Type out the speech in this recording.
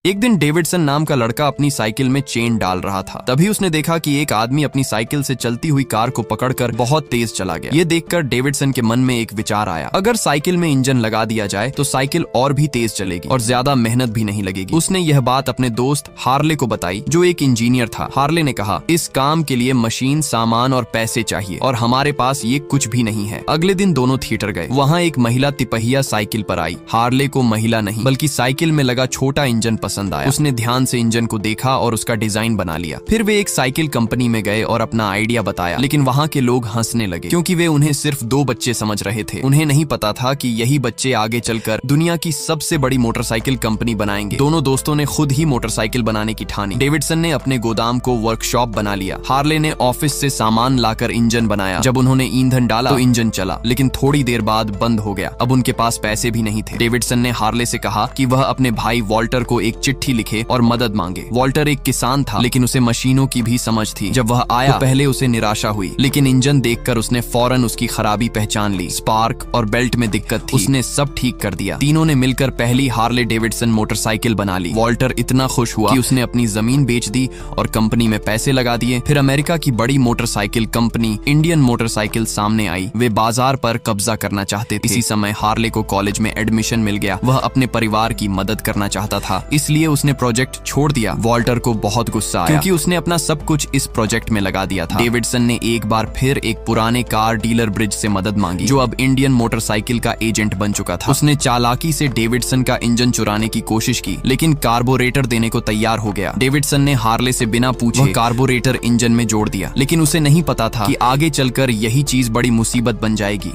एक दिन डेविडसन नाम का लड़का अपनी साइकिल में चेन डाल रहा था। तभी उसने देखा कि एक आदमी अपनी साइकिल से चलती हुई कार को पकड़कर बहुत तेज चला गया। ये देखकर डेविडसन के मन में एक विचार आया, अगर साइकिल में इंजन लगा दिया जाए तो साइकिल और भी तेज चलेगी और ज्यादा मेहनत भी नहीं लगेगी। उसने यह बात अपने दोस्त हार्ले को बताई, जो एक इंजीनियर था। हार्ले ने कहा, इस काम के लिए मशीन, सामान और पैसे चाहिए और हमारे पास ये कुछ भी नहीं है। अगले दिन दोनों थिएटर गए। वहाँ एक महिला तिपहिया साइकिल पर आई। हार्ले को महिला नहीं बल्कि साइकिल में लगा छोटा इंजन पसंद आया। उसने ध्यान से इंजन को देखा और उसका डिजाइन बना लिया। फिर वे एक साइकिल कंपनी में गए और अपना आइडिया बताया, लेकिन वहाँ के लोग हंसने लगे क्योंकि वे उन्हें सिर्फ 2 बच्चे समझ रहे थे। उन्हें नहीं पता था कि यही बच्चे आगे चलकर दुनिया की सबसे बड़ी मोटरसाइकिल कंपनी बनाएंगे। दोनों दोस्तों ने खुद ही मोटरसाइकिल बनाने की ठानी। डेविडसन ने अपने गोदाम को वर्कशॉप बना लिया। हार्ले ने ऑफिस से सामान लाकर इंजन बनाया। जब उन्होंने ईंधन डाला तो इंजन चला, लेकिन थोड़ी देर बाद बंद हो गया। अब उनके पास पैसे भी नहीं थे। डेविडसन ने हार्ले से कहा कि वह अपने भाई वॉल्टर को एक चिट्ठी लिखे और मदद मांगे। वॉल्टर एक किसान था, लेकिन उसे मशीनों की भी समझ थी। जब वह आया तो पहले उसे निराशा हुई, लेकिन इंजन देखकर उसने फौरन उसकी खराबी पहचान ली। स्पार्क और बेल्ट में दिक्कत थी। उसने सब ठीक कर दिया। तीनों ने मिलकर पहली हार्ले डेविडसन मोटरसाइकिल बना ली। वॉल्टर इतना खुश हुआ कि उसने अपनी जमीन बेच दी और कंपनी में पैसे लगा दिए। फिर अमेरिका की बड़ी मोटरसाइकिल कंपनी इंडियन मोटरसाइकिल सामने आई। वे बाजार पर कब्जा करना चाहते थे। इसी समय हार्ले को कॉलेज में एडमिशन मिल गया। वह अपने परिवार की मदद करना चाहता था, इसलिए उसने प्रोजेक्ट छोड़ दिया। वॉल्टर को बहुत गुस्सा आया क्योंकि उसने अपना सब कुछ इस प्रोजेक्ट में लगा दिया था। डेविडसन ने एक बार फिर एक पुराने कार डीलर ब्रिज से मदद मांगी, जो अब इंडियन मोटरसाइकिल का एजेंट बन चुका था। उसने चालाकी से डेविडसन का इंजन चुराने की कोशिश की, लेकिन कार्बोरेटर देने को तैयार हो गया। डेविडसन ने हार्ले से बिना पूछे कार्बोरेटर इंजन में जोड़ दिया, लेकिन उसे नहीं पता था कि आगे चलकर यही चीज बड़ी मुसीबत बन जाएगी।